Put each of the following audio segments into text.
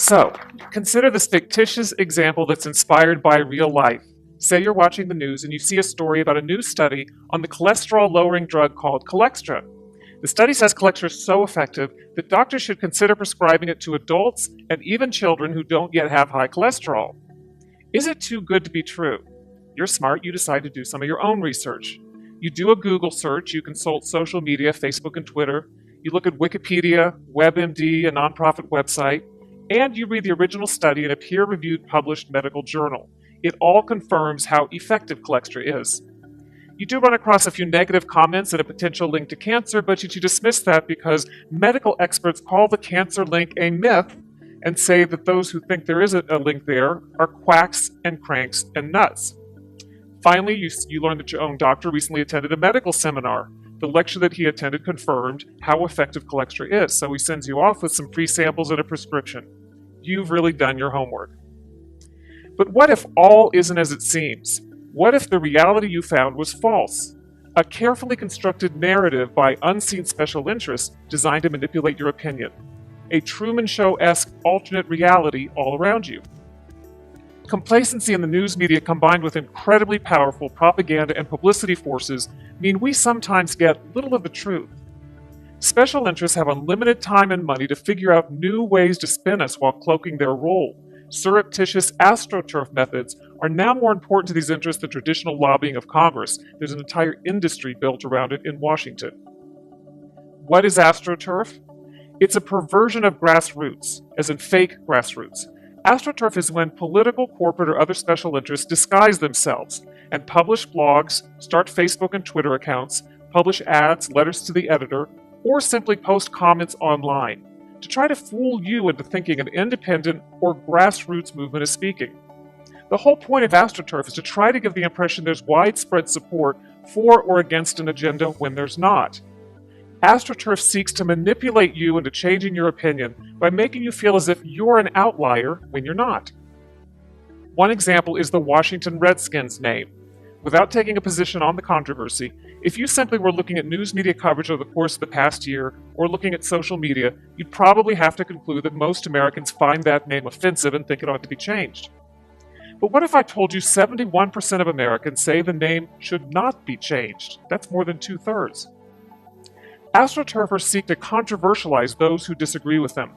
So, consider this fictitious example that's inspired by real life. Say you're watching the news and you see a story about a new study on the cholesterol-lowering drug called Cholextra. The study says Cholextra is so effective that doctors should consider prescribing it to adults and even children who don't yet have high cholesterol. Is it too good to be true? You're smart, you decide to do some of your own research. You do a Google search, you consult social media, Facebook and Twitter, you look at Wikipedia, WebMD, a nonprofit website, and you read the original study in a peer-reviewed published medical journal. It all confirms how effective Cholextra is. You do run across a few negative comments and a potential link to cancer, but you dismiss that because medical experts call the cancer link a myth and say that those who think there is a link there are quacks and cranks and nuts. Finally, you learn that your own doctor recently attended a medical seminar. The lecture that he attended confirmed how effective Cholextra is, so he sends you off with some free samples and a prescription. You've really done your homework. But what if all isn't as it seems? What if the reality you found was false? A carefully constructed narrative by unseen special interests designed to manipulate your opinion. A Truman Show-esque alternate reality all around you. Complacency in the news media combined with incredibly powerful propaganda and publicity forces mean we sometimes get little of the truth. Special interests have unlimited time and money to figure out new ways to spin us while cloaking their role. Surreptitious Astroturf methods are now more important to these interests than traditional lobbying of Congress. There's an entire industry built around it in Washington. What is Astroturf? It's a perversion of grassroots, as in fake grassroots. Astroturf is when political, corporate, or other special interests disguise themselves and publish blogs, start Facebook and Twitter accounts, publish ads, letters to the editor, or simply post comments online to try to fool you into thinking an independent or grassroots movement is speaking. The whole point of Astroturf is to try to give the impression there's widespread support for or against an agenda when there's not. Astroturf seeks to manipulate you into changing your opinion by making you feel as if you're an outlier when you're not. One example is the Washington Redskins name. Without taking a position on the controversy, if you simply were looking at news media coverage over the course of the past year or looking at social media, you'd probably have to conclude that most Americans find that name offensive and think it ought to be changed. But what if I told you 71% of Americans say the name should not be changed? That's more than 2/3. Astroturfers seek to controversialize those who disagree with them.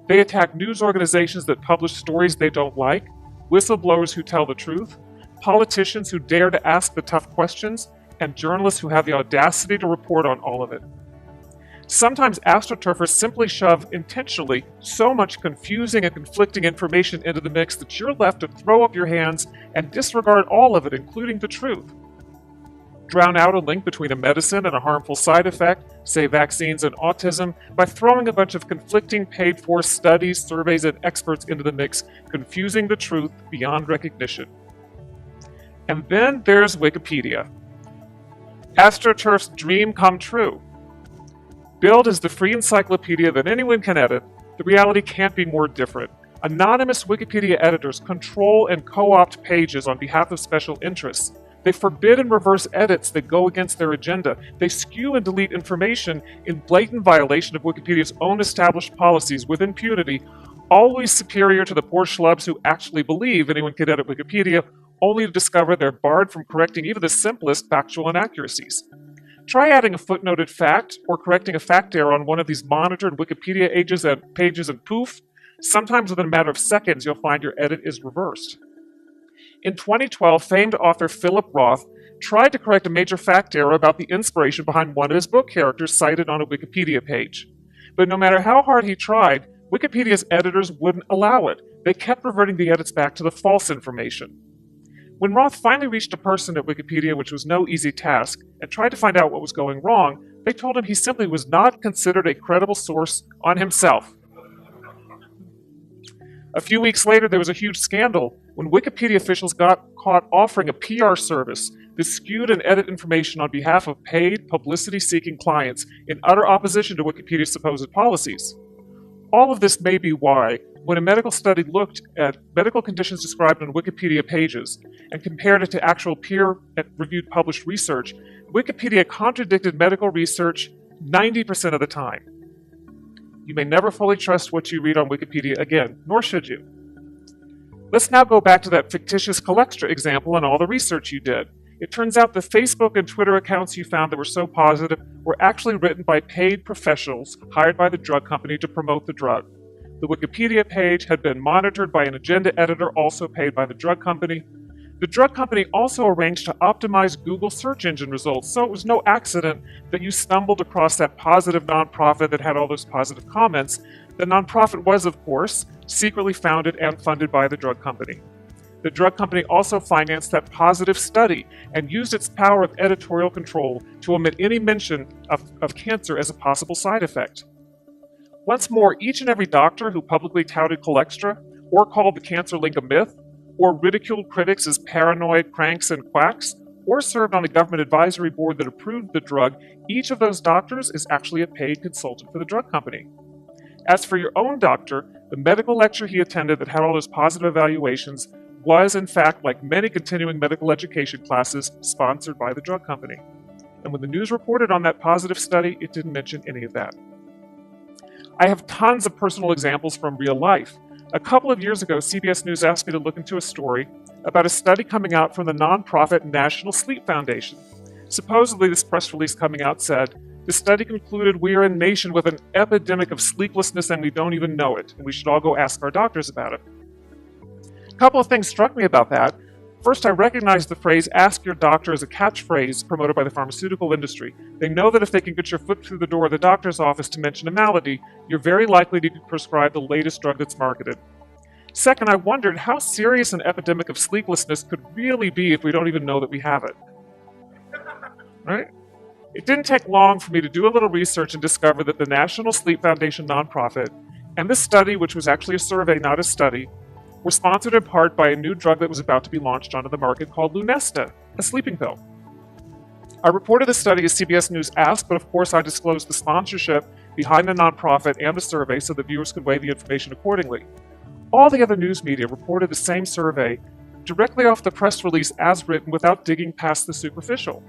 They attack news organizations that publish stories they don't like, whistleblowers who tell the truth, politicians who dare to ask the tough questions, and journalists who have the audacity to report on all of it. Sometimes Astroturfers simply shove intentionally so much confusing and conflicting information into the mix that you're left to throw up your hands and disregard all of it, including the truth. Drown out a link between a medicine and a harmful side effect, say vaccines and autism, by throwing a bunch of conflicting paid-for studies, surveys, and experts into the mix, confusing the truth beyond recognition. And then there's Wikipedia. Astroturf's dream come true. Billed as the free encyclopedia that anyone can edit, the reality can't be more different. Anonymous Wikipedia editors control and co-opt pages on behalf of special interests. They forbid and reverse edits that go against their agenda. They skew and delete information in blatant violation of Wikipedia's own established policies with impunity, always superior to the poor schlubs who actually believe anyone can edit Wikipedia, only to discover they're barred from correcting even the simplest factual inaccuracies. Try adding a footnoted fact or correcting a fact error on one of these monitored Wikipedia pages and poof, sometimes within a matter of seconds you'll find your edit is reversed. In 2012, famed author Philip Roth tried to correct a major fact error about the inspiration behind one of his book characters cited on a Wikipedia page. But no matter how hard he tried, Wikipedia's editors wouldn't allow it. They kept reverting the edits back to the false information. When Roth finally reached a person at Wikipedia, which was no easy task, and tried to find out what was going wrong, they told him he simply was not considered a credible source on himself. A few weeks later, there was a huge scandal when Wikipedia officials got caught offering a PR service that skewed and edited information on behalf of paid, publicity-seeking clients in utter opposition to Wikipedia's supposed policies. All of this may be why, when a medical study looked at medical conditions described on Wikipedia pages and compared it to actual peer-reviewed published research, Wikipedia contradicted medical research 90% of the time. You may never fully trust what you read on Wikipedia again, nor should you. Let's now go back to that fictitious Colextra example and all the research you did. It turns out the Facebook and Twitter accounts you found that were so positive were actually written by paid professionals hired by the drug company to promote the drug. The Wikipedia page had been monitored by an agenda editor also paid by the drug company. The drug company also arranged to optimize Google search engine results, so it was no accident that you stumbled across that positive nonprofit that had all those positive comments. The nonprofit was, of course, secretly founded and funded by the drug company. The drug company also financed that positive study and used its power of editorial control to omit any mention of cancer as a possible side effect. Once more, each and every doctor who publicly touted Colextra, or called the cancer link a myth, or ridiculed critics as paranoid cranks and quacks, or served on a government advisory board that approved the drug, each of those doctors is actually a paid consultant for the drug company. As for your own doctor, the medical lecture he attended that had all those positive evaluations was, in fact, like many continuing medical education classes, sponsored by the drug company. And when the news reported on that positive study, it didn't mention any of that. I have tons of personal examples from real life. A couple of years ago, CBS News asked me to look into a story about a study coming out from the nonprofit National Sleep Foundation. Supposedly, this press release coming out said, the study concluded we are a nation with an epidemic of sleeplessness and we don't even know it, and we should all go ask our doctors about it. A couple of things struck me about that. First, I recognized the phrase ask your doctor as a catchphrase promoted by the pharmaceutical industry. They know that if they can get your foot through the door of the doctor's office to mention a malady, you're very likely to be prescribed the latest drug that's marketed. Second, I wondered how serious an epidemic of sleeplessness could really be if we don't even know that we have it. Right? It didn't take long for me to do a little research and discover that the National Sleep Foundation nonprofit and this study, which was actually a survey, not a study, were sponsored in part by a new drug that was about to be launched onto the market called Lunesta, a sleeping pill. I reported the study as CBS News asked, but of course I disclosed the sponsorship behind the nonprofit and the survey so that viewers could weigh the information accordingly. All the other news media reported the same survey directly off the press release as written without digging past the superficial.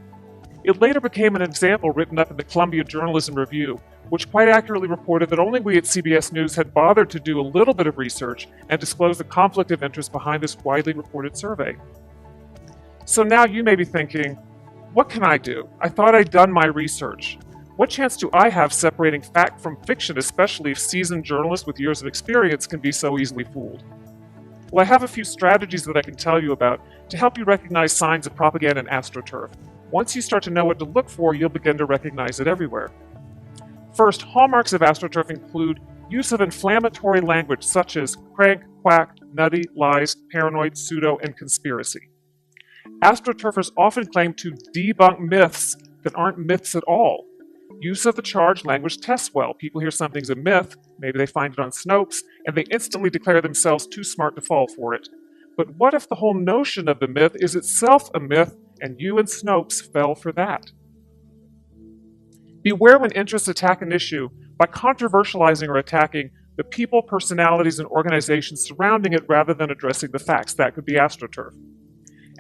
It later became an example written up in the Columbia Journalism Review, which quite accurately reported that only we at CBS News had bothered to do a little bit of research and disclose the conflict of interest behind this widely reported survey. So now you may be thinking, what can I do? I thought I'd done my research. What chance do I have separating fact from fiction, especially if seasoned journalists with years of experience can be so easily fooled? Well, I have a few strategies that I can tell you about to help you recognize signs of propaganda in Astroturf. Once you start to know what to look for, you'll begin to recognize it everywhere. First, hallmarks of Astroturf include use of inflammatory language such as crank, quack, nutty, lies, paranoid, pseudo, and conspiracy. Astroturfers often claim to debunk myths that aren't myths at all. Use of the charged language tests well. People hear something's a myth, maybe they find it on Snopes, and they instantly declare themselves too smart to fall for it. But what if the whole notion of the myth is itself a myth, and you and Snopes fell for that? Beware when interests attack an issue by controversializing or attacking the people, personalities, and organizations surrounding it rather than addressing the facts. That could be Astroturf.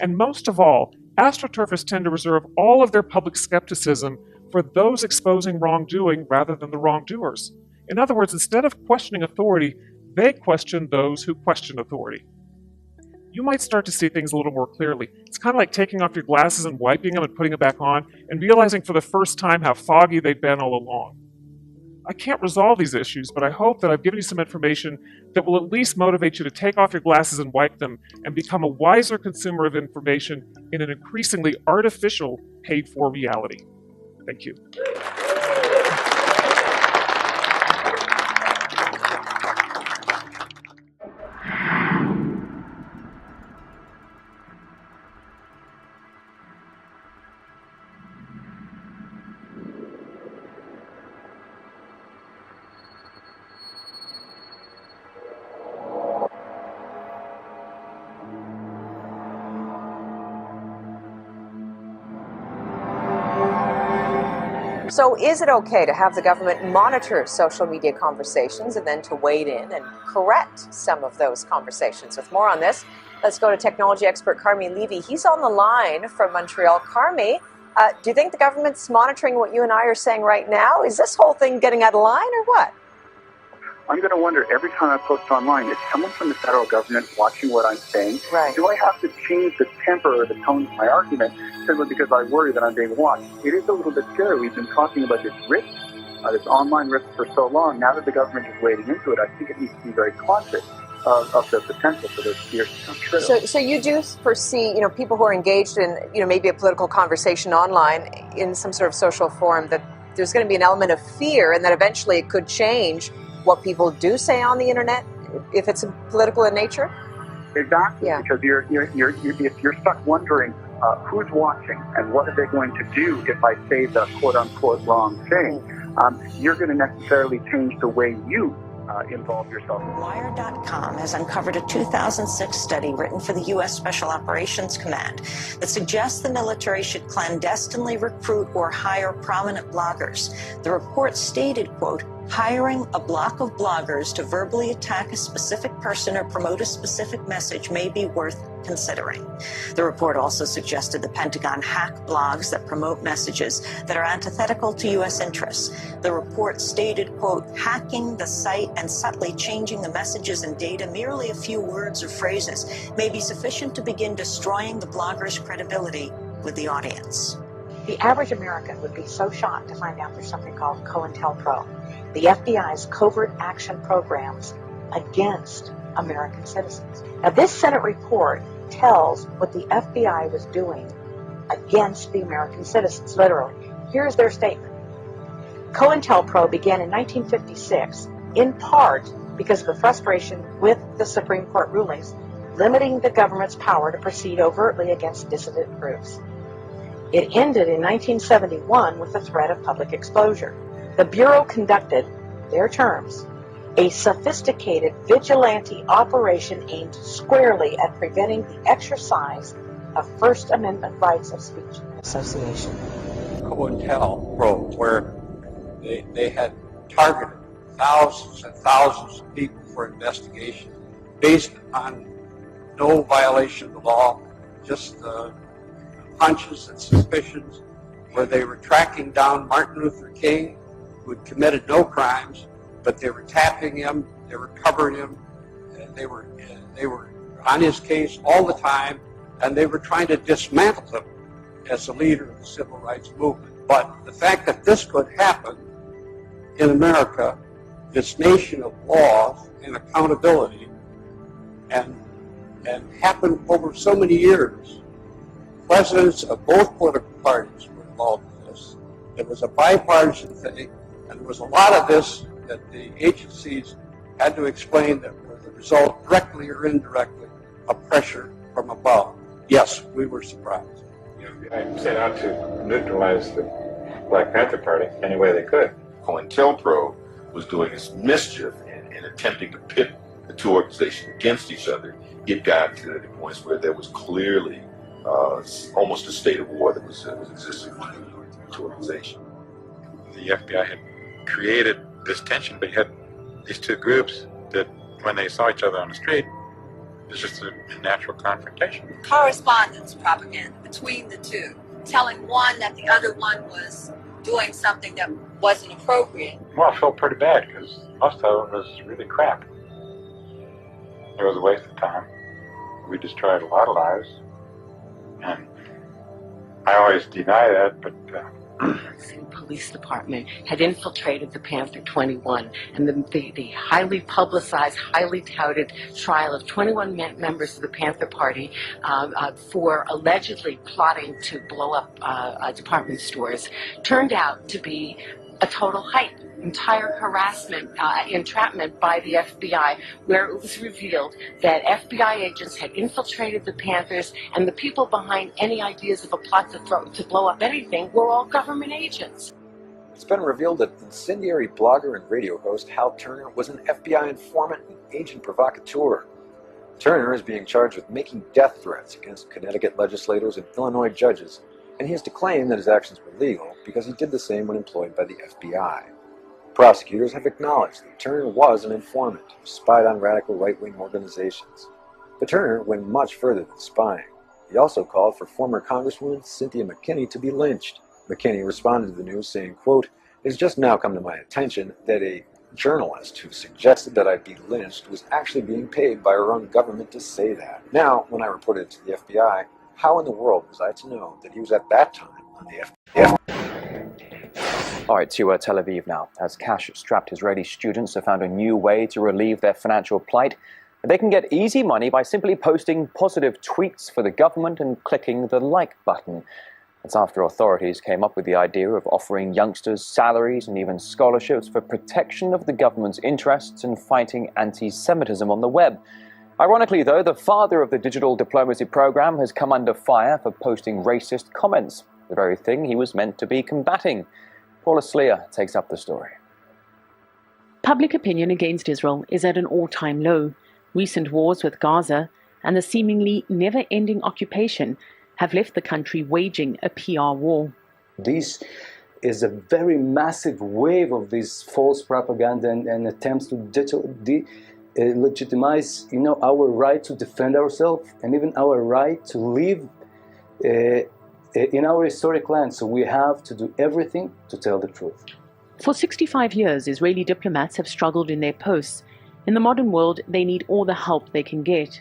And most of all, Astroturfers tend to reserve all of their public skepticism for those exposing wrongdoing rather than the wrongdoers. In other words, instead of questioning authority, they question those who question authority. You might start to see things a little more clearly. It's kind of like taking off your glasses and wiping them and putting them back on and realizing for the first time how foggy they've been all along. I can't resolve these issues, but I hope that I've given you some information that will at least motivate you to take off your glasses and wipe them and become a wiser consumer of information in an increasingly artificial, paid-for reality. Thank you. So is it okay to have the government monitor social media conversations and then to wade in and correct some of those conversations? With more on this, let's go to technology expert Carmi Levy. He's on the line from Montreal. Carmi, do you think the government's monitoring what you and I are saying right now? Is this whole thing getting out of line or what? I'm going to wonder every time I post online, is someone from the federal government watching what I'm saying? Right. Do I have to change the temper or the tone of my argument simply because I worry that I'm being watched? It is a little bit scary. We've been talking about this risk, this online risk for so long. Now that the government is wading into it, I think it needs to be very conscious of the potential for those fears to come true. So you do foresee, people who are engaged in, maybe a political conversation online in some sort of social forum, that there's going to be an element of fear, and that eventually it could change what people do say on the internet if it's political in nature? Exactly, Yeah. because if you're stuck wondering who's watching and what are they going to do if I say the quote-unquote wrong thing, you're going to necessarily change the way you involve yourself. Wired.com has uncovered a 2006 study written for the U.S. Special Operations Command that suggests the military should clandestinely recruit or hire prominent bloggers. The report stated, quote, hiring a block of bloggers to verbally attack a specific person or promote a specific message may be worth considering. The report also suggested the Pentagon hack blogs that promote messages that are antithetical to U.S. interests. The report stated, quote, hacking the site and subtly changing the messages and data merely a few words or phrases may be sufficient to begin destroying the blogger's credibility with the audience. The average American would be so shocked to find out there's something called COINTELPRO, the FBI's covert action programs against American citizens. Now, this Senate report tells what the FBI was doing against the American citizens, literally. Here's their statement. COINTELPRO began in 1956, in part because of the frustration with the Supreme Court rulings limiting the government's power to proceed overtly against dissident groups. It ended in 1971 with the threat of public exposure. The Bureau conducted, their terms, a sophisticated vigilante operation aimed squarely at preventing the exercise of First Amendment rights of speech and association. COINTELPRO, where they had targeted thousands and thousands of people for investigation based on no violation of the law, just hunches and suspicions, where they were tracking down Martin Luther King, who had committed no crimes, but they were tapping him, they were covering him, and they were on his case all the time, and they were trying to dismantle him as a leader of the civil rights movement. But the fact that this could happen in America, this nation of law and accountability, and happen over so many years. Presidents of both political parties were involved in this. It was a bipartisan thing, and there was a lot of this that the agencies had to explain that were the result, directly or indirectly, of pressure from above. Yes, we were surprised. The FBI set out to neutralize the Black Panther Party any way they could. COINTELPRO was doing its mischief in attempting to pit the two organizations against each other. It got to the points where there was clearly almost a state of war that was existing between the two organizations. The FBI had created this tension, but you had these two groups that, when they saw each other on the street, it was just a natural confrontation. Correspondence propaganda between the two, telling one that the other one was doing something that wasn't appropriate. Well, I felt pretty bad because most of it was really crap. It was a waste of time. We destroyed a lot of lives, and I always deny that, but police department had infiltrated the Panther 21, and the highly publicized, highly touted trial of 21 members of the Panther Party for allegedly plotting to blow up department stores turned out to be a total hype, entire harassment, entrapment by the FBI, where it was revealed that FBI agents had infiltrated the Panthers, and the people behind any ideas of a plot to blow up anything were all government agents. It's been revealed that incendiary blogger and radio host Hal Turner was an FBI informant and agent provocateur. Turner is being charged with making death threats against Connecticut legislators and Illinois judges, and he has to claim that his actions were legal because he did the same when employed by the FBI. Prosecutors have acknowledged that Turner was an informant who spied on radical right-wing organizations. But Turner went much further than spying. He also called for former Congresswoman Cynthia McKinney to be lynched. McKinney responded to the news saying, quote, "It has just now come to my attention that a journalist who suggested that I'd be lynched was actually being paid by our own government to say that. Now, when I reported it to the FBI, how in the world was I to know that he was at that time on the FBI? All right, to Tel Aviv now, as cash-strapped Israeli students have found a new way to relieve their financial plight. They can get easy money by simply posting positive tweets for the government and clicking the like button. That's after authorities came up with the idea of offering youngsters salaries and even scholarships for protection of the government's interests in fighting anti-Semitism on the web. Ironically, though, the father of the digital diplomacy program has come under fire for posting racist comments, the very thing he was meant to be combating. Paula Sleer takes up the story. Public opinion against Israel is at an all-time low. Recent wars with Gaza and the seemingly never-ending occupation have left the country waging a PR war. This is a very massive wave of this false propaganda and attempts to legitimize, our right to defend ourselves and even our right to live in our historic land. So we have to do everything to tell the truth. For 65 years, Israeli diplomats have struggled in their posts. In the modern world, they need all the help they can get.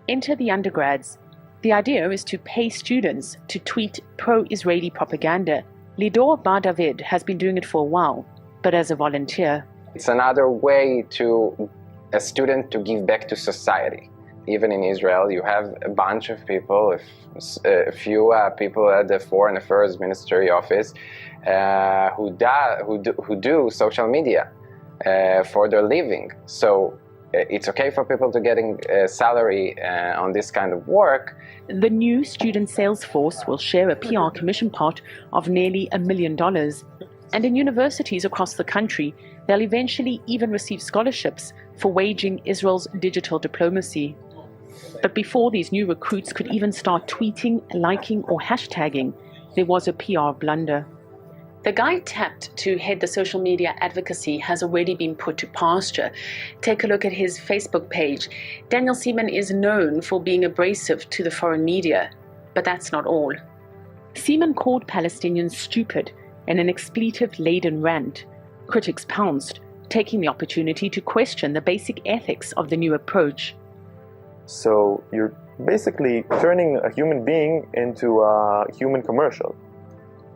Enter the undergrads. The idea is to pay students to tweet pro-Israeli propaganda. Lidor Bar David has been doing it for a while, but as a volunteer. It's another way to a student to give back to society. Even in Israel, you have a bunch of people, a few people at the Foreign Affairs Ministry office who do social media for their living. So it's okay for people to getting a salary on this kind of work. The new student sales force will share a PR commission pot of nearly $1 million. And in universities across the country, they'll eventually even receive scholarships for waging Israel's digital diplomacy. But before these new recruits could even start tweeting, liking, or hashtagging, there was a PR blunder. The guy tapped to head the social media advocacy has already been put to pasture. Take a look at his Facebook page. Daniel Seaman is known for being abrasive to the foreign media, but that's not all. Seaman called Palestinians stupid in an expletive-laden rant. Critics pounced, taking the opportunity to question the basic ethics of the new approach. So you're basically turning a human being into a human commercial.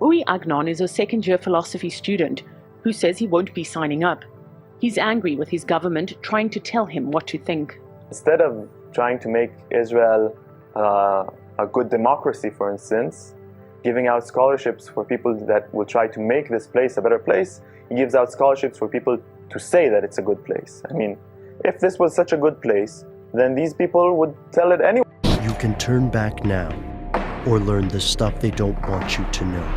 Uri Agnon is a second-year philosophy student who says he won't be signing up. He's angry with his government trying to tell him what to think. Instead of trying to make Israel a good democracy, for instance, giving out scholarships for people that will try to make this place a better place, he gives out scholarships for people to say that it's a good place. I mean, if this was such a good place, then these people would tell it anyway. You can turn back now or learn the stuff they don't want you to know.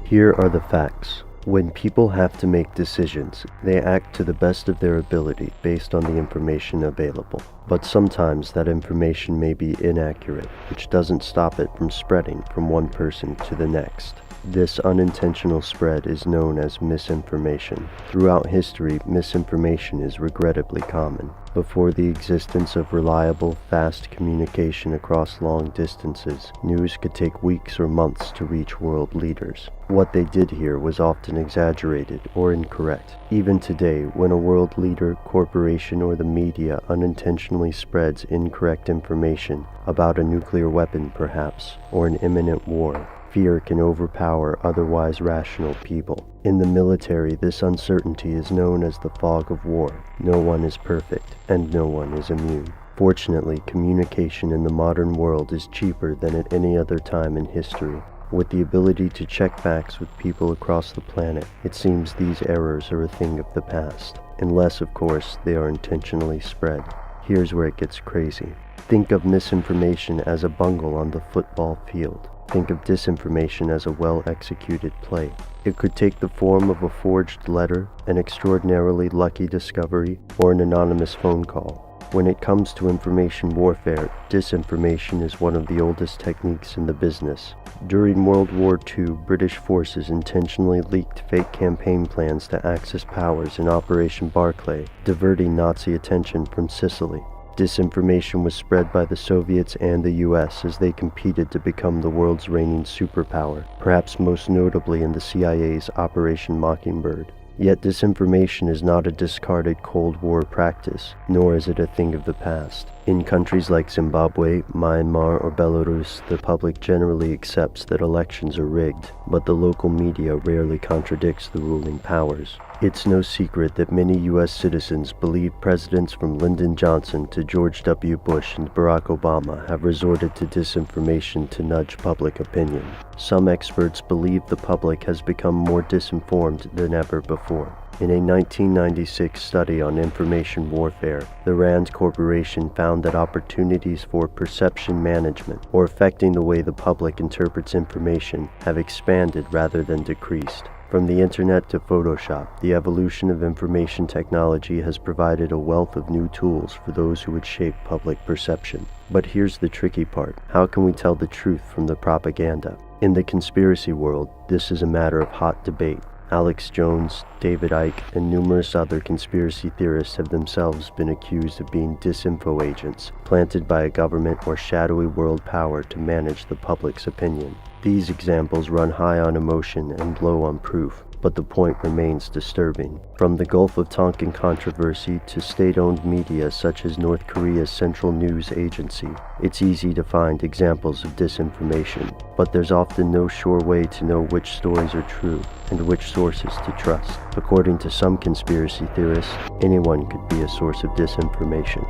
Here are the facts. When people have to make decisions, they act to the best of their ability based on the information available. But sometimes that information may be inaccurate, which doesn't stop it from spreading from one person to the next. This unintentional spread is known as misinformation. Throughout history, misinformation is regrettably common. Before the existence of reliable, fast communication across long distances, news could take weeks or months to reach world leaders. What they did here was often exaggerated or incorrect. Even today, when a world leader, corporation, or the media unintentionally spreads incorrect information about a nuclear weapon perhaps, or an imminent war, fear can overpower otherwise rational people. In the military, this uncertainty is known as the fog of war. No one is perfect, and no one is immune. Fortunately, communication in the modern world is cheaper than at any other time in history. With the ability to check facts with people across the planet, it seems these errors are a thing of the past. Unless, of course, they are intentionally spread. Here's where it gets crazy. Think of misinformation as a bungle on the football field. Think of disinformation as a well-executed play. It could take the form of a forged letter, an extraordinarily lucky discovery, or an anonymous phone call. When it comes to information warfare, disinformation is one of the oldest techniques in the business. During World War II, British forces intentionally leaked fake campaign plans to Axis powers in Operation Barclay, diverting Nazi attention from Sicily. Disinformation was spread by the Soviets and the US as they competed to become the world's reigning superpower, perhaps most notably in the CIA's Operation Mockingbird. Yet disinformation is not a discarded Cold War practice, nor is it a thing of the past. In countries like Zimbabwe, Myanmar, or Belarus, the public generally accepts that elections are rigged, but the local media rarely contradicts the ruling powers. It's no secret that many U.S. citizens believe presidents from Lyndon Johnson to George W. Bush and Barack Obama have resorted to disinformation to nudge public opinion. Some experts believe the public has become more disinformed than ever before. In a 1996 study on information warfare, the RAND Corporation found that opportunities for perception management, or affecting the way the public interprets information, have expanded rather than decreased. From the internet to Photoshop, the evolution of information technology has provided a wealth of new tools for those who would shape public perception. But here's the tricky part. How can we tell the truth from the propaganda? In the conspiracy world, this is a matter of hot debate. Alex Jones, David Icke, and numerous other conspiracy theorists have themselves been accused of being disinfo agents, planted by a government or shadowy world power to manage the public's opinion. These examples run high on emotion and low on proof, but the point remains disturbing. From the Gulf of Tonkin controversy to state-owned media such as North Korea's Central News Agency, it's easy to find examples of disinformation, but there's often no sure way to know which stories are true and which sources to trust. According to some conspiracy theorists, anyone could be a source of disinformation.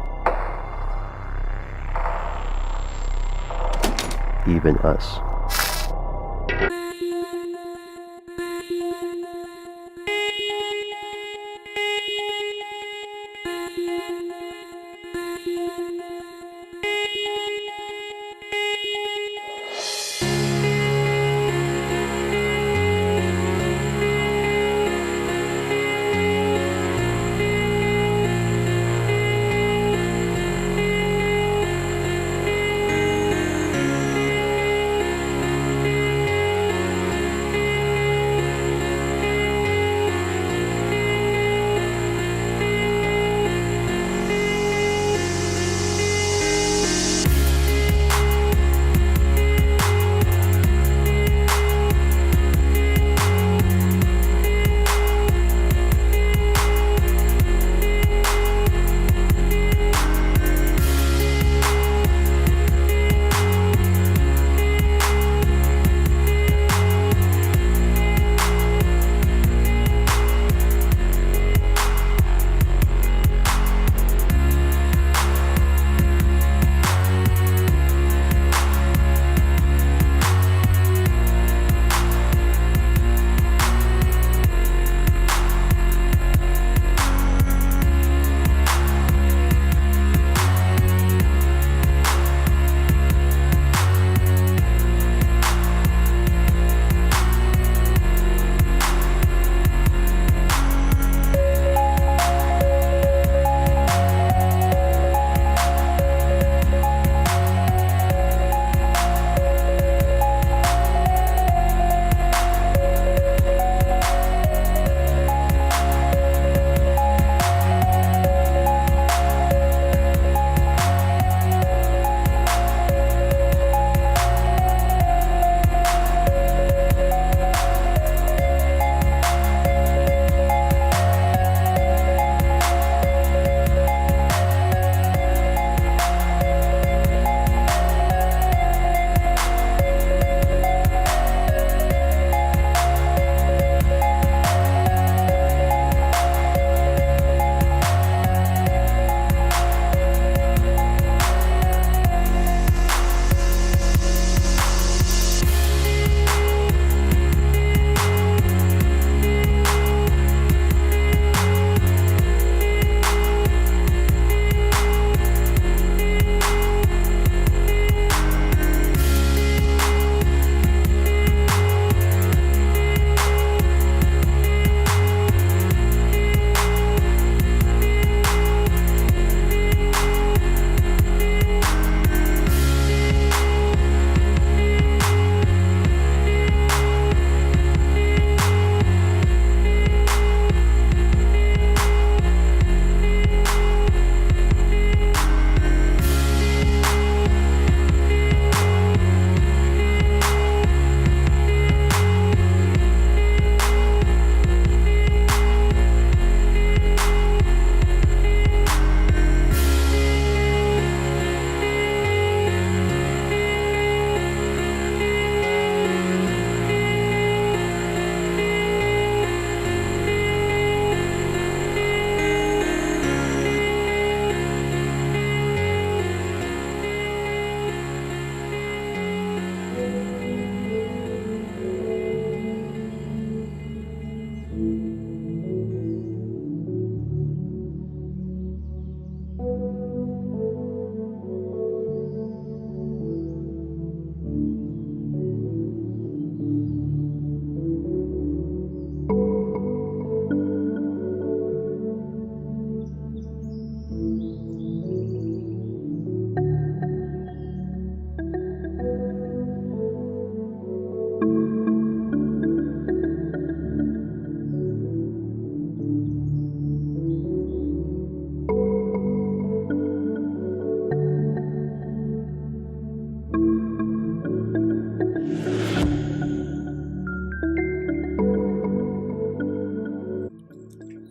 Even us.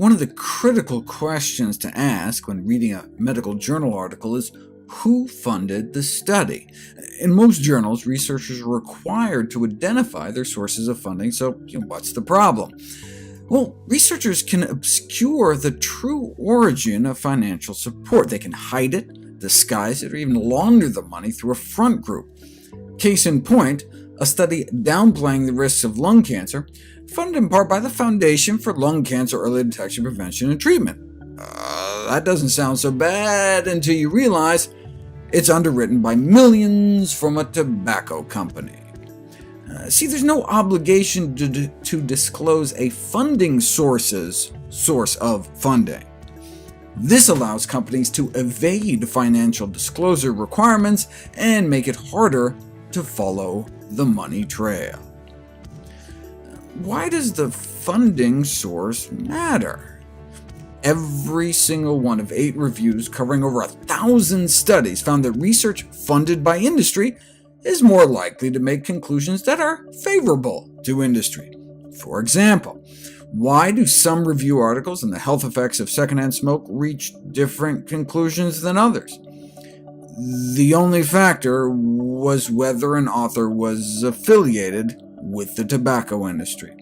one of the critical questions to ask when reading a medical journal article is, who funded the study? In most journals, researchers are required to identify their sources of funding, so what's the problem? Well, researchers can obscure the true origin of financial support. They can hide it, disguise it, or even launder the money through a front group. Case in point, a study downplaying the risks of lung cancer, funded in part by the Foundation for Lung Cancer Early Detection, Prevention, and Treatment. That doesn't sound so bad until you realize it's underwritten by millions from a tobacco company. See, there's no obligation to disclose a funding source of funding. This allows companies to evade financial disclosure requirements and make it harder to follow the money trail. Why does the funding source matter? Every single one of 8 reviews covering over 1,000 studies found that research funded by industry is more likely to make conclusions that are favorable to industry. For example, why do some review articles on the health effects of secondhand smoke reach different conclusions than others? The only factor was whether an author was affiliated with the tobacco industry.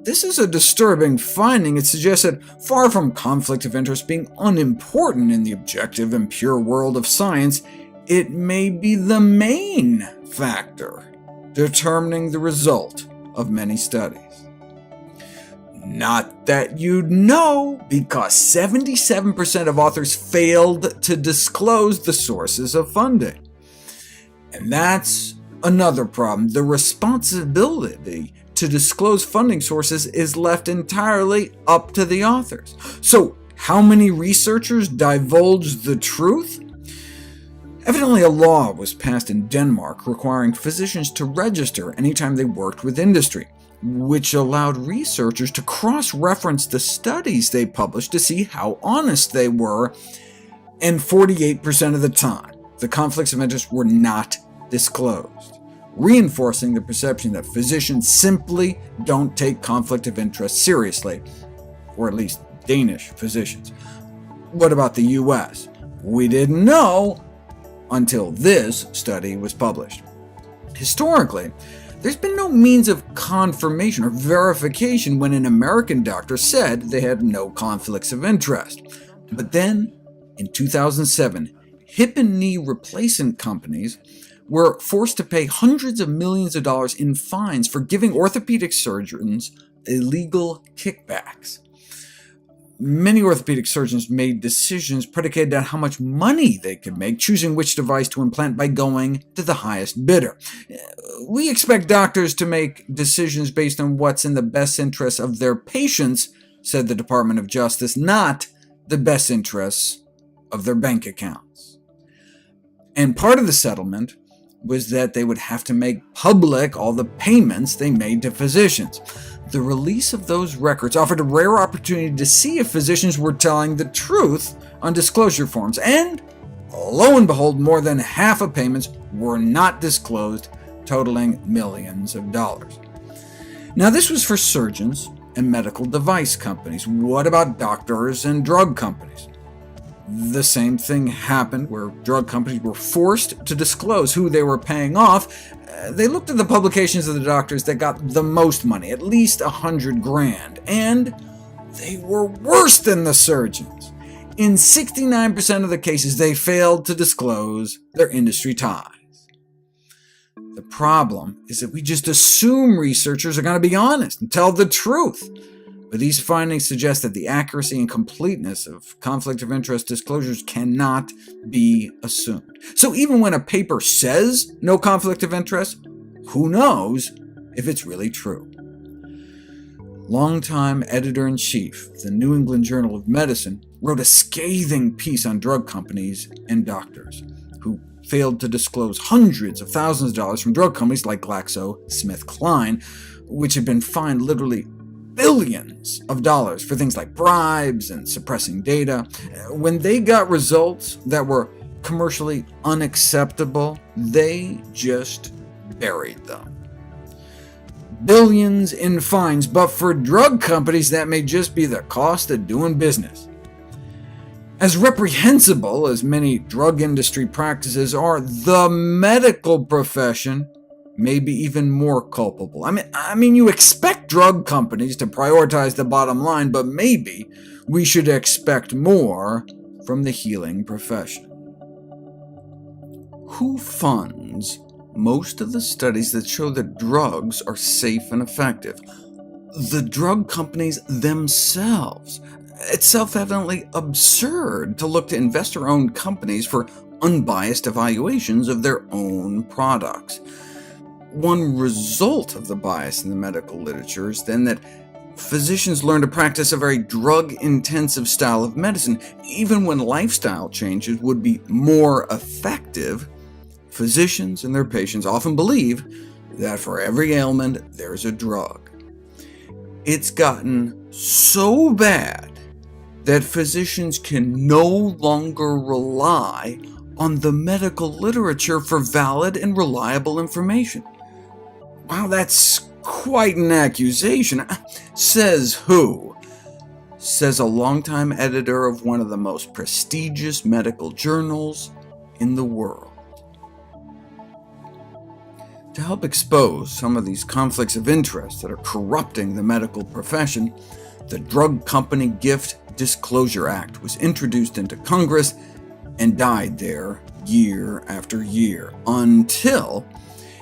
This is a disturbing finding. It suggests that, far from conflict of interest being unimportant in the objective and pure world of science, it may be the main factor determining the result of many studies. Not that you'd know, because 77% of authors failed to disclose the sources of funding. And that's another problem. The responsibility to disclose funding sources is left entirely up to the authors. So, how many researchers divulged the truth? Evidently, a law was passed in Denmark requiring physicians to register anytime they worked with industry, which allowed researchers to cross-reference the studies they published to see how honest they were, and 48% of the time, the conflicts of interest were not disclosed, reinforcing the perception that physicians simply don't take conflict of interest seriously, or at least Danish physicians. What about the US? We didn't know until this study was published. Historically, there's been no means of confirmation or verification when an American doctor said they had no conflicts of interest. But then, in 2007, hip and knee replacement companies were forced to pay hundreds of millions of dollars in fines for giving orthopedic surgeons illegal kickbacks. Many orthopedic surgeons made decisions predicated on how much money they could make, choosing which device to implant by going to the highest bidder. We expect doctors to make decisions based on what's in the best interests of their patients, said the Department of Justice, not the best interests of their bank accounts. And part of the settlement was that they would have to make public all the payments they made to physicians. The release of those records offered a rare opportunity to see if physicians were telling the truth on disclosure forms, and lo and behold, more than half of payments were not disclosed, totaling millions of dollars. Now, this was for surgeons and medical device companies. What about doctors and drug companies? The same thing happened where drug companies were forced to disclose who they were paying off. They looked at the publications of the doctors that got the most money, at least $100,000, and they were worse than the surgeons. In 69% of the cases, they failed to disclose their industry ties. The problem is that we just assume researchers are going to be honest and tell the truth. But these findings suggest that the accuracy and completeness of conflict of interest disclosures cannot be assumed. So even when a paper says no conflict of interest, who knows if it's really true? Longtime editor-in-chief of the New England Journal of Medicine wrote a scathing piece on drug companies and doctors who failed to disclose hundreds of thousands of dollars from drug companies like GlaxoSmithKline, which had been fined literally billions of dollars for things like bribes and suppressing data. When they got results that were commercially unacceptable, they just buried them. billions in fines, but for drug companies that may just be the cost of doing business. As reprehensible as many drug industry practices are, the medical profession may be even more culpable. I mean, you expect drug companies to prioritize the bottom line, but maybe we should expect more from the healing profession. Who funds most of the studies that show that drugs are safe and effective? The drug companies themselves. It's self-evidently absurd to look to investor-owned companies for unbiased evaluations of their own products. One result of the bias in the medical literature is then that physicians learn to practice a very drug-intensive style of medicine. Even when lifestyle changes would be more effective, physicians and their patients often believe that for every ailment there's a drug. It's gotten so bad that physicians can no longer rely on the medical literature for valid and reliable information. Wow, that's quite an accusation. Says who? Says a longtime editor of one of the most prestigious medical journals in the world. To help expose some of these conflicts of interest that are corrupting the medical profession, the Drug Company Gift Disclosure Act was introduced into Congress and died there year after year, until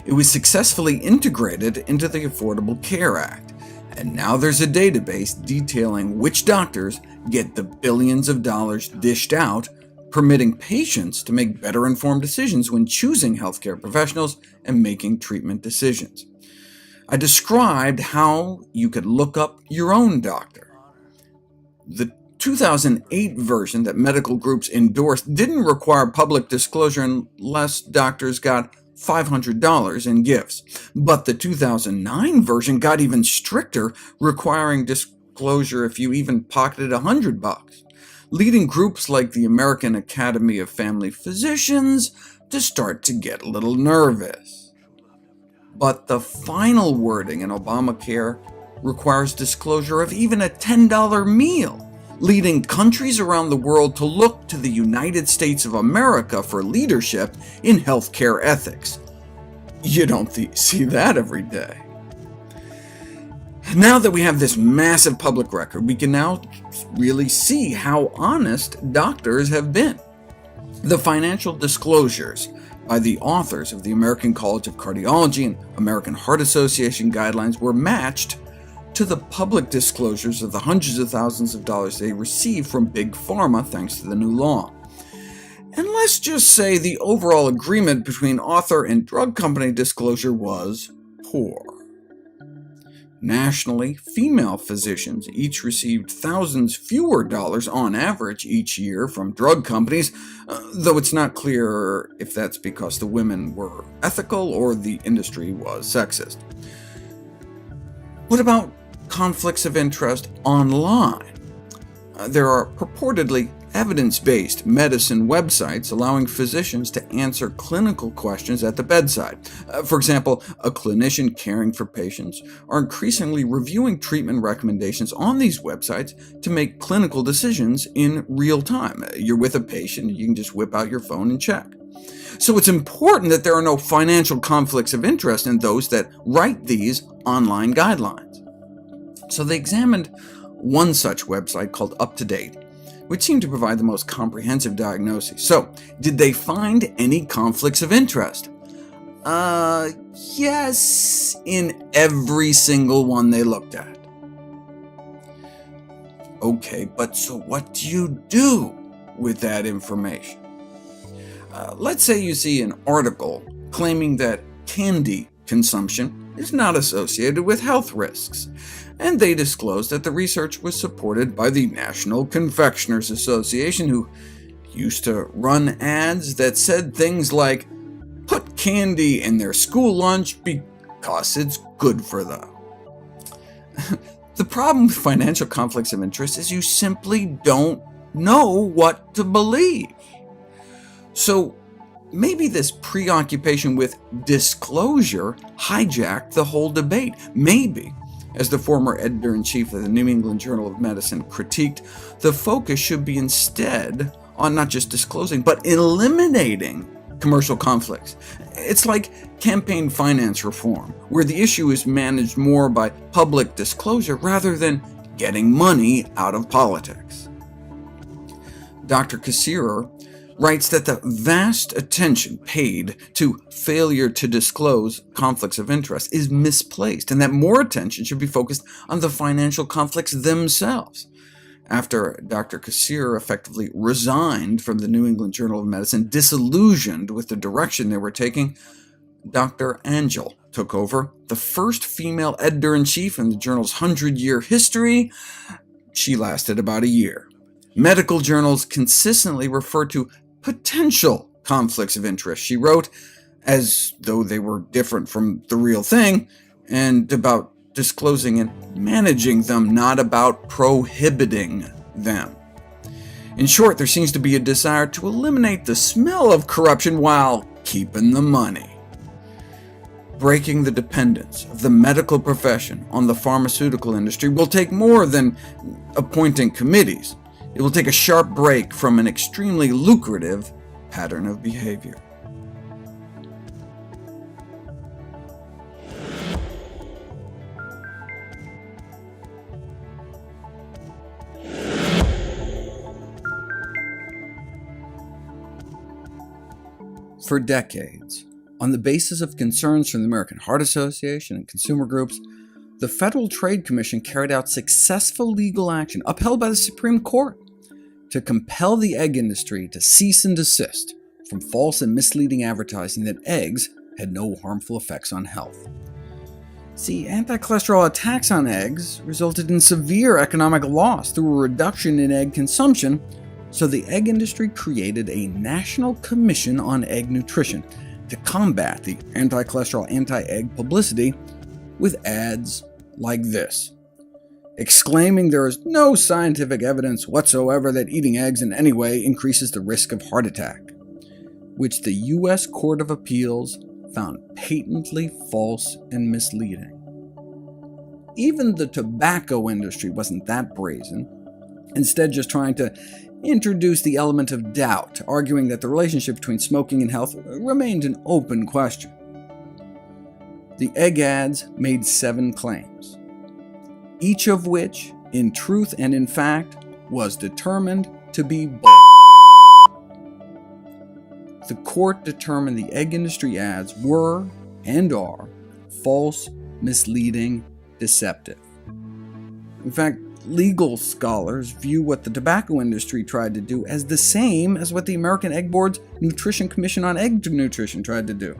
it was successfully integrated into the Affordable Care Act. And now there's a database detailing which doctors get the billions of dollars dished out, permitting patients to make better informed decisions when choosing healthcare professionals and making treatment decisions. I described how you could look up your own doctor. The 2008 version that medical groups endorsed didn't require public disclosure unless doctors got $500 in gifts, but the 2009 version got even stricter, requiring disclosure if you even pocketed $100, leading groups like the American Academy of Family Physicians to start to get a little nervous. But the final wording in Obamacare requires disclosure of even a $10 meal, leading countries around the world to look to the United States of America for leadership in healthcare ethics. You don't see that every day. Now that we have this massive public record, we can now really see how honest doctors have been. The financial disclosures by the authors of the American College of Cardiology and American Heart Association guidelines were matched to the public disclosures of the hundreds of thousands of dollars they receive from Big Pharma thanks to the new law. And let's just say the overall agreement between author and drug company disclosure was poor. Nationally, female physicians each received thousands fewer dollars on average each year from drug companies, though it's not clear if that's because the women were ethical or the industry was sexist. What about conflicts of interest online? There are purportedly evidence-based medicine websites allowing physicians to answer clinical questions at the bedside. For example, a clinician caring for patients are increasingly reviewing treatment recommendations on these websites to make clinical decisions in real time. You're with a patient, you can just whip out your phone and check. So it's important that there are no financial conflicts of interest in those that write these online guidelines. So they examined one such website called UpToDate, which seemed to provide the most comprehensive diagnosis. So, did they find any conflicts of interest? Yes, in every single one they looked at. Okay, but so what do you do with that information? Let's say you see an article claiming that candy consumption is not associated with health risks, and they disclosed that the research was supported by the National Confectioners Association, who used to run ads that said things like, "Put candy in their school lunch because it's good for them." The problem with financial conflicts of interest is you simply don't know what to believe. So, maybe this preoccupation with disclosure hijacked the whole debate. Maybe, as the former editor-in-chief of the New England Journal of Medicine critiqued, the focus should be instead on not just disclosing, but eliminating commercial conflicts. It's like campaign finance reform, where the issue is managed more by public disclosure rather than getting money out of politics. Dr. Kassirer writes that the vast attention paid to failure to disclose conflicts of interest is misplaced, and that more attention should be focused on the financial conflicts themselves. After Dr. Kassirer effectively resigned from the New England Journal of Medicine, disillusioned with the direction they were taking, Dr. Angel took over, the first female editor-in-chief in the journal's 100-year history. She lasted about a year. Medical journals consistently refer to potential conflicts of interest, she wrote, as though they were different from the real thing, and about disclosing and managing them, not about prohibiting them. In short, there seems to be a desire to eliminate the smell of corruption while keeping the money. Breaking the dependence of the medical profession on the pharmaceutical industry will take more than appointing committees. It will take a sharp break from an extremely lucrative pattern of behavior. For decades, on the basis of concerns from the American Heart Association and consumer groups, the Federal Trade Commission carried out successful legal action, upheld by the Supreme Court, to compel the egg industry to cease and desist from false and misleading advertising that eggs had no harmful effects on health. See, anti-cholesterol attacks on eggs resulted in severe economic loss through a reduction in egg consumption, so the egg industry created a National Commission on Egg Nutrition to combat the anti-cholesterol, anti-egg publicity with ads like this, exclaiming there is no scientific evidence whatsoever that eating eggs in any way increases the risk of heart attack, which the U.S. Court of Appeals found patently false and misleading. Even the tobacco industry wasn't that brazen, instead just trying to introduced the element of doubt, arguing that the relationship between smoking and health remained an open question. The egg ads made 7 claims, each of which, in truth and in fact, was determined to be bull. The court determined the egg industry ads were, and are, false, misleading, deceptive. In fact, legal scholars view what the tobacco industry tried to do as the same as what the American Egg Board's Nutrition Commission on Egg Nutrition tried to do.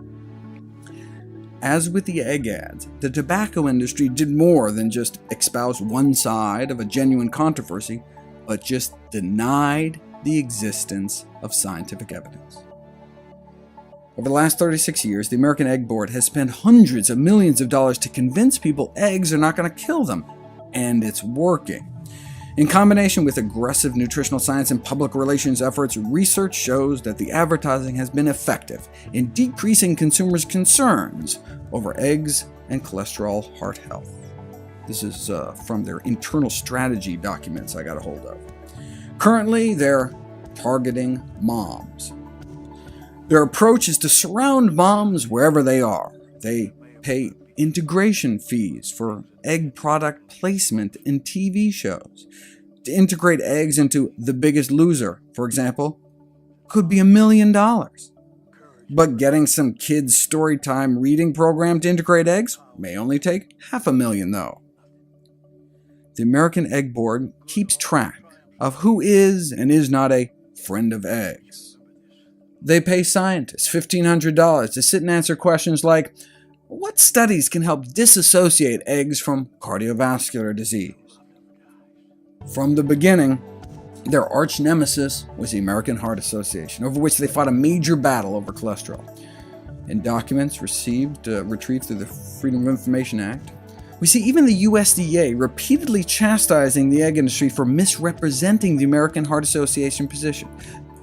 As with the egg ads, the tobacco industry did more than just espouse one side of a genuine controversy, but just denied the existence of scientific evidence. Over the last 36 years, the American Egg Board has spent hundreds of millions of dollars to convince people eggs are not going to kill them. And it's working. In combination with aggressive nutritional science and public relations efforts, research shows that the advertising has been effective in decreasing consumers' concerns over eggs and cholesterol heart health. This is from their internal strategy documents I got a hold of. Currently, they're targeting moms. Their approach is to surround moms wherever they are. They pay integration fees for egg product placement in TV shows. To integrate eggs into The Biggest Loser, for example, could be $1 million. But getting some kids' storytime reading program to integrate eggs may only take $500,000 though. The American Egg Board keeps track of who is and is not a friend of eggs. They pay scientists $1,500 to sit and answer questions like, what studies can help disassociate eggs from cardiovascular disease? From the beginning, their arch nemesis was the American Heart Association, over which they fought a major battle over cholesterol. In documents retrieved through the Freedom of Information Act, we see even the USDA repeatedly chastising the egg industry for misrepresenting the American Heart Association position.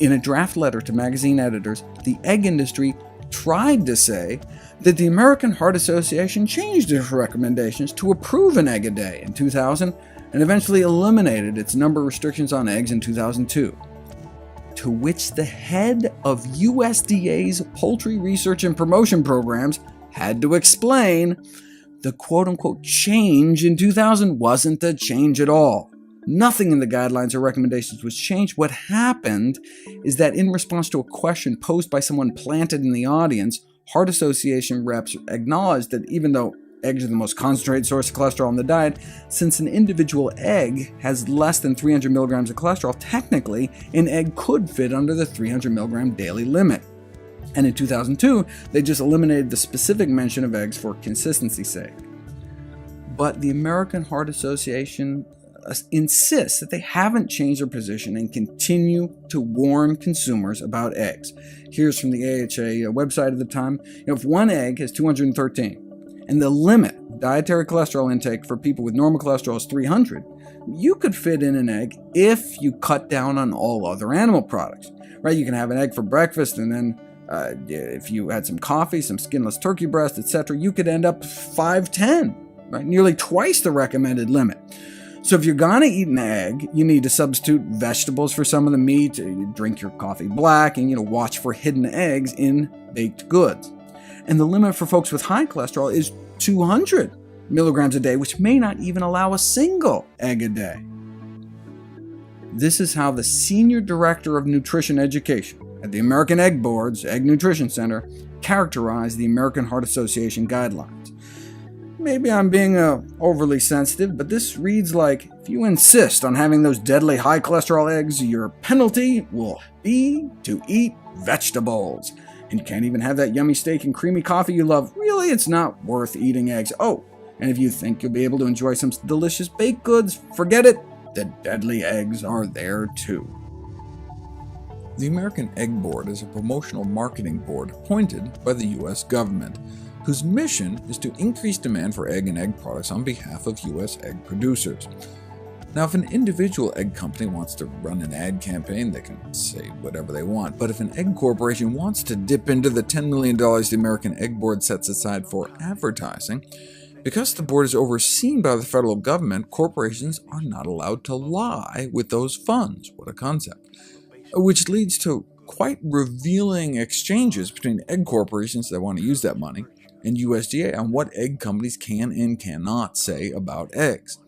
In a draft letter to magazine editors, the egg industry tried to say that the American Heart Association changed its recommendations to approve an egg a day in 2000 and eventually eliminated its number restrictions on eggs in 2002. To which the head of USDA's Poultry Research and Promotion Programs had to explain the quote-unquote change in 2000 wasn't a change at all. Nothing in the guidelines or recommendations was changed. What happened is that in response to a question posed by someone planted in the audience, Heart Association reps acknowledged that even though eggs are the most concentrated source of cholesterol in the diet, since an individual egg has less than 300 milligrams of cholesterol, technically an egg could fit under the 300 milligram daily limit. And in 2002, they just eliminated the specific mention of eggs for consistency's sake. But the American Heart Association insists that they haven't changed their position and continue to warn consumers about eggs. Here's from the AHA website at the time. If one egg has 213, and the limit dietary cholesterol intake for people with normal cholesterol is 300, you could fit in an egg if you cut down on all other animal products. Right? You can have an egg for breakfast, and then if you had some coffee, some skinless turkey breast, etc., you could end up 510, right? Nearly twice the recommended limit. So if you're going to eat an egg, you need to substitute vegetables for some of the meat, you drink your coffee black, and watch for hidden eggs in baked goods. And the limit for folks with high cholesterol is 200 milligrams a day, which may not even allow a single egg a day. This is how the Senior Director of Nutrition Education at the American Egg Board's Egg Nutrition Center characterized the American Heart Association guidelines. Maybe I'm being overly sensitive, but this reads like, if you insist on having those deadly high cholesterol eggs, your penalty will be to eat vegetables. And you can't even have that yummy steak and creamy coffee you love. Really, it's not worth eating eggs. Oh, and if you think you'll be able to enjoy some delicious baked goods, forget it. The deadly eggs are there too. The American Egg Board is a promotional marketing board appointed by the U.S. government, whose mission is to increase demand for egg and egg products on behalf of U.S. egg producers. Now, if an individual egg company wants to run an ad campaign, they can say whatever they want. But if an egg corporation wants to dip into the $10 million the American Egg Board sets aside for advertising, because the board is overseen by the federal government, corporations are not allowed to lie with those funds. What a concept. Which leads to quite revealing exchanges between egg corporations that want to use that money and USDA on what egg companies can and cannot say about eggs.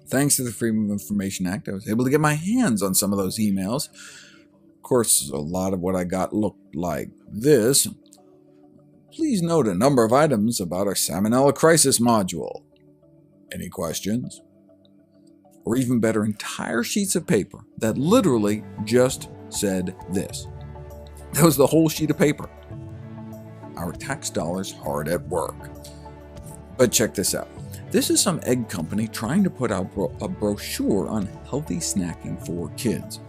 Thanks to the Freedom of Information Act, I was able to get my hands on some of those emails. Of course, a lot of what I got looked like this. Please note a number of items about our Salmonella Crisis module. Any questions? Or even better, entire sheets of paper that literally just said this. That was the whole sheet of paper. Our tax dollars hard at work. But check this out. This is some egg company trying to put out a brochure on healthy snacking for kids.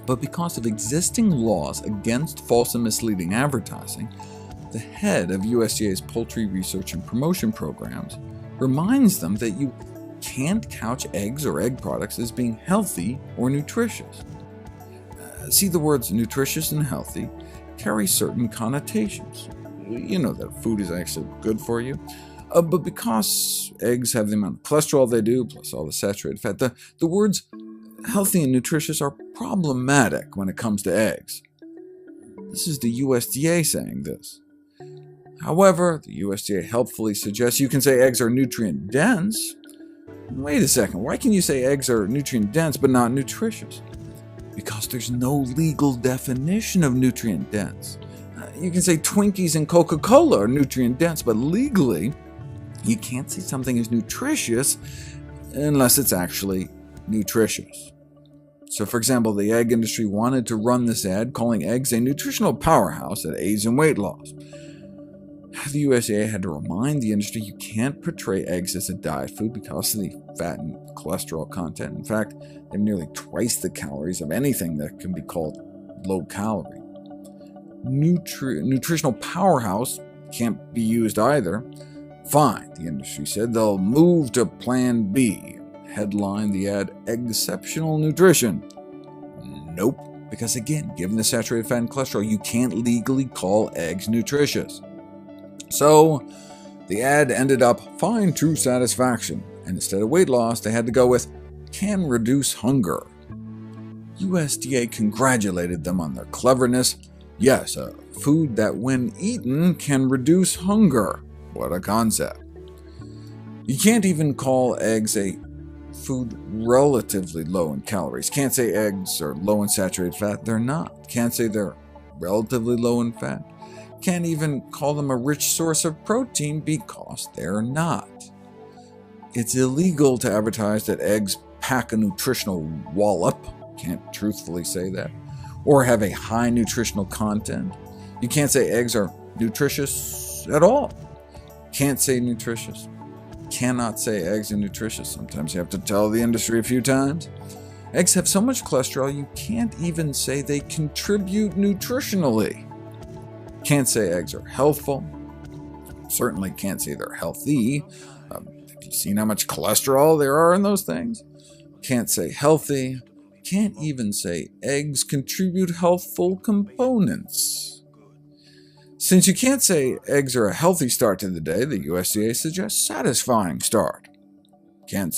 But because of existing laws against false and misleading advertising, the head of USDA's Poultry Research and Promotion Programs reminds them that you can't couch eggs or egg products as being healthy or nutritious. See, the words nutritious and healthy carry certain connotations. You know that food is actually good for you. But because eggs have the amount of cholesterol they do, plus all the saturated fat, the words healthy and nutritious are problematic when it comes to eggs. This is the USDA saying this. However, the USDA helpfully suggests you can say eggs are nutrient dense. Wait a second, why can you say eggs are nutrient dense but not nutritious? Because there's no legal definition of nutrient dense. You can say Twinkies and Coca-Cola are nutrient dense, but legally, you can't say something is nutritious unless it's actually nutritious. So, for example, the egg industry wanted to run this ad calling eggs a nutritional powerhouse that aids in weight loss. The USDA had to remind the industry you can't portray eggs as a diet food because of the fat and cholesterol content. In fact, they have nearly twice the calories of anything that can be called low calorie. Nutritional powerhouse can't be used either. Fine, the industry said, they'll move to Plan B. Headline the ad, Exceptional Nutrition. Nope. because again, given the saturated fat and cholesterol, you can't legally call eggs nutritious. So the ad ended up, find true satisfaction, and instead of weight loss, they had to go with, can reduce hunger. USDA congratulated them on their cleverness. Yes, a food that when eaten can reduce hunger. What a concept. You can't even call eggs a food relatively low in calories. Can't say eggs are low in saturated fat. They're not. Can't say they're relatively low in fat. Can't even call them a rich source of protein because they're not. It's illegal to advertise that eggs pack a nutritional wallop. Can't truthfully say that. Or have a high nutritional content. You can't say eggs are nutritious at all. Can't say nutritious. Cannot say eggs are nutritious. Sometimes you have to tell the industry a few times. Eggs have so much cholesterol you can't even say they contribute nutritionally. Can't say eggs are healthful. Certainly can't say they're healthy. Have you seen how much cholesterol there are in those things? Can't say healthy. Can't even say eggs contribute healthful components. Since you can't say eggs are a healthy start to the day, the USDA suggests satisfying start. Can't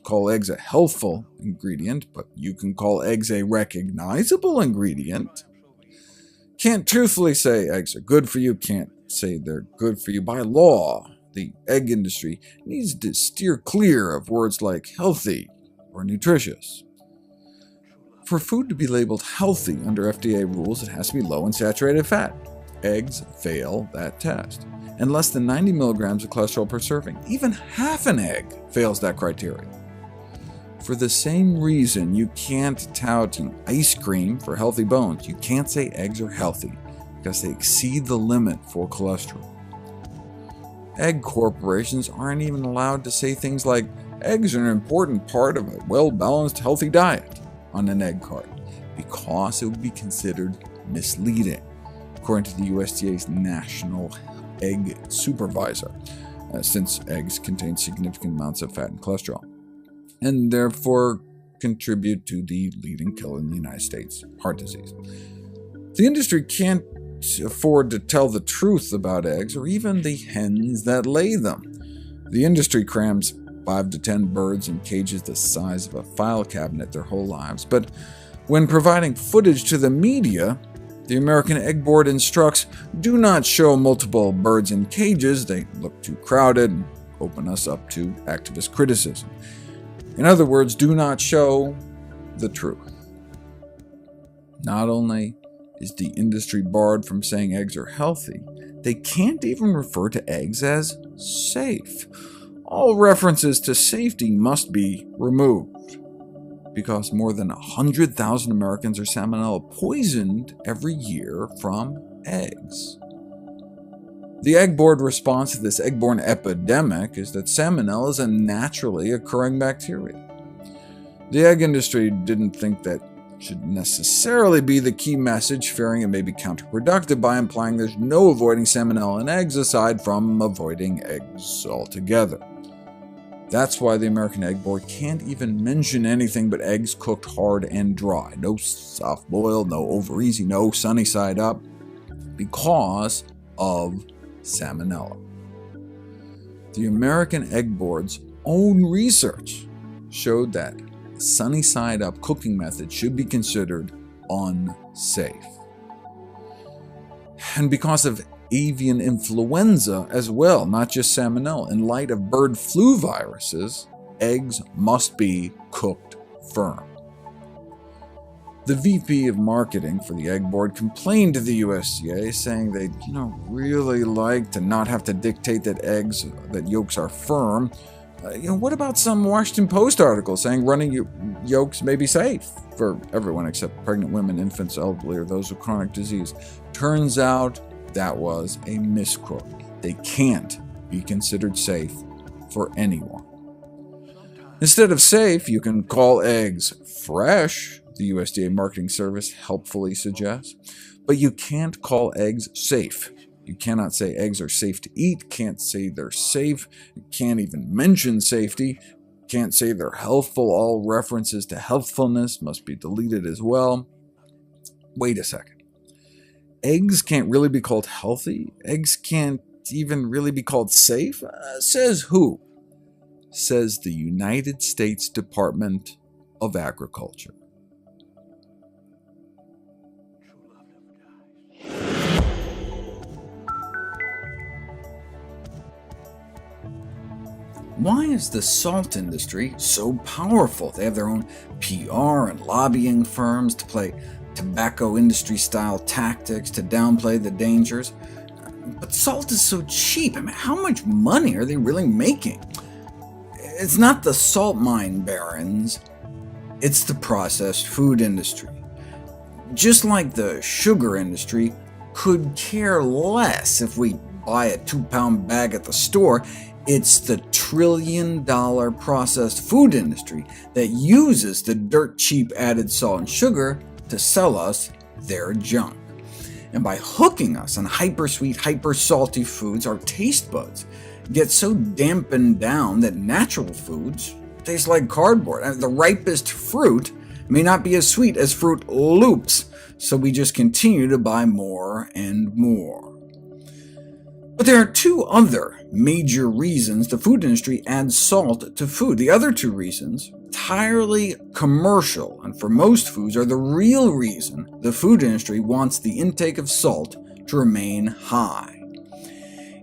call eggs a healthful ingredient, but you can call eggs a recognizable ingredient. Can't truthfully say eggs are good for you, can't say they're good for you by law. The egg industry needs to steer clear of words like healthy or nutritious. For food to be labeled healthy under FDA rules, it has to be low in saturated fat. Eggs fail that test. And less than 90 milligrams of cholesterol per serving. Even half an egg fails that criteria. For the same reason you can't tout ice cream for healthy bones, you can't say eggs are healthy because they exceed the limit for cholesterol. Egg corporations aren't even allowed to say things like, eggs are an important part of a well-balanced, healthy diet on an egg carton because it would be considered misleading, according to the USDA's National Egg Supervisor, since eggs contain significant amounts of fat and cholesterol, and therefore contribute to the leading killer in the United States, heart disease. The industry can't afford to tell the truth about eggs or even the hens that lay them. The industry crams 5 to 10 birds in cages the size of a file cabinet their whole lives, but when providing footage to the media, the American Egg Board instructs, do not show multiple birds in cages, they look too crowded and open us up to activist criticism. In other words, do not show the truth. Not only is the industry barred from saying eggs are healthy, they can't even refer to eggs as safe. All references to safety must be removed because more than 100,000 Americans are salmonella poisoned every year from eggs. The Egg Board response to this egg-borne epidemic is that salmonella is a naturally occurring bacteria. The egg industry didn't think that should necessarily be the key message, fearing it may be counterproductive by implying there's no avoiding salmonella in eggs aside from avoiding eggs altogether. That's why the American Egg Board can't even mention anything but eggs cooked hard and dry. No soft boiled, no over easy, no sunny side up, because of salmonella. The American Egg Board's own research showed that the sunny side up cooking method should be considered unsafe. And because of avian influenza as well, not just salmonella, in light of bird flu viruses, eggs must be cooked firm. The VP of marketing for the Egg Board complained to the USDA, saying they'd really like to not have to dictate that yolks are firm. What about some Washington Post articles saying running yolks may be safe for everyone except pregnant women, infants, elderly, or those with chronic disease? Turns out that was a misquote. They can't be considered safe for anyone. Instead of safe, you can call eggs fresh, the USDA Marketing Service helpfully suggests, but you can't call eggs safe. You cannot say eggs are safe to eat, can't say they're safe, can't even mention safety, can't say they're healthful. All references to healthfulness must be deleted as well. wait a second. Eggs can't really be called healthy? Eggs can't even really be called safe? Says who? Says the United States Department of Agriculture. Why is the salt industry so powerful? They have their own PR and lobbying firms to play tobacco industry-style tactics to downplay the dangers. But salt is so cheap. I mean, how much money are they really making? It's not the salt mine barons, it's the processed food industry. Just like the sugar industry could care less if we buy a 2-pound bag at the store, it's the trillion-dollar processed food industry that uses the dirt-cheap added salt and sugar to sell us their junk. And by hooking us on hyper-sweet, hyper-salty foods, our taste buds get so dampened down that natural foods taste like cardboard. The ripest fruit may not be as sweet as Fruit Loops, so we just continue to buy more and more. But there are two other major reasons the food industry adds salt to food. The other two reasons, entirely commercial, and for most foods are the real reason the food industry wants the intake of salt to remain high.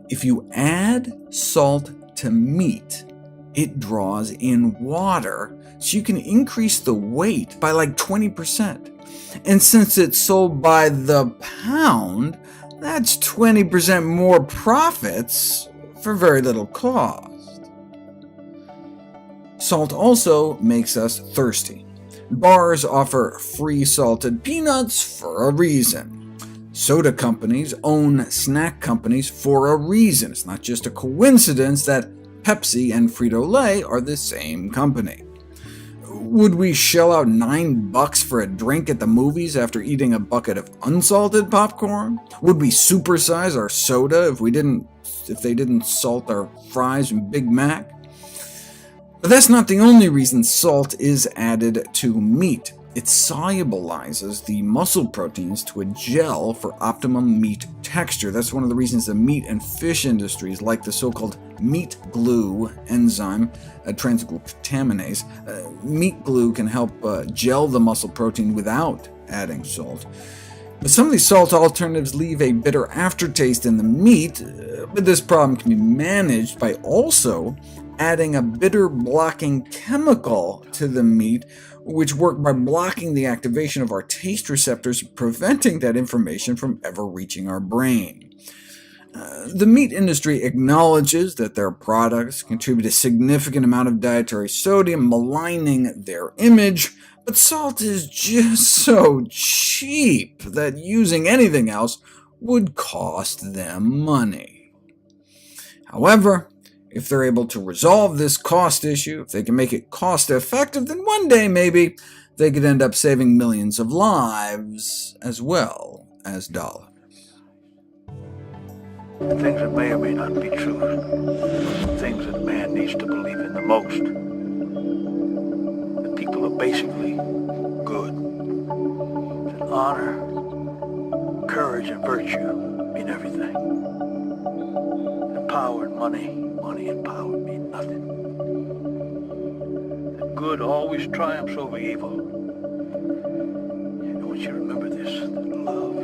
If you add salt to meat, it draws in water, so you can increase the weight by like 20%. And since it's sold by the pound, that's 20% more profits for very little cost. Salt also makes us thirsty. Bars offer free salted peanuts for a reason. Soda companies own snack companies for a reason. It's not just a coincidence that Pepsi and Frito-Lay are the same company. Would we shell out $9 for a drink at the movies after eating a bucket of unsalted popcorn? Would we supersize our soda if they didn't salt our fries and Big Mac? But that's not the only reason salt is added to meat. It solubilizes the muscle proteins to a gel for optimum meat texture. That's one of the reasons the meat and fish industries like the so-called meat glue enzyme, transglutaminase. Meat glue can help gel the muscle protein without adding salt. But some of these salt alternatives leave a bitter aftertaste in the meat, but this problem can be managed by also adding a bitter-blocking chemical to the meat, which work by blocking the activation of our taste receptors, preventing that information from ever reaching our brain. The meat industry acknowledges that their products contribute a significant amount of dietary sodium, maligning their image, but salt is just so cheap that using anything else would cost them money. However, if they're able to resolve this cost issue, if they can make it cost-effective, then one day maybe they could end up saving millions of lives as well as dollars. Things that may or may not be true. Things that man needs to believe in the most. That people are basically good. That honor, courage, and virtue mean everything. That power and money and power mean nothing. That good always triumphs over evil. And I want you to remember this, that love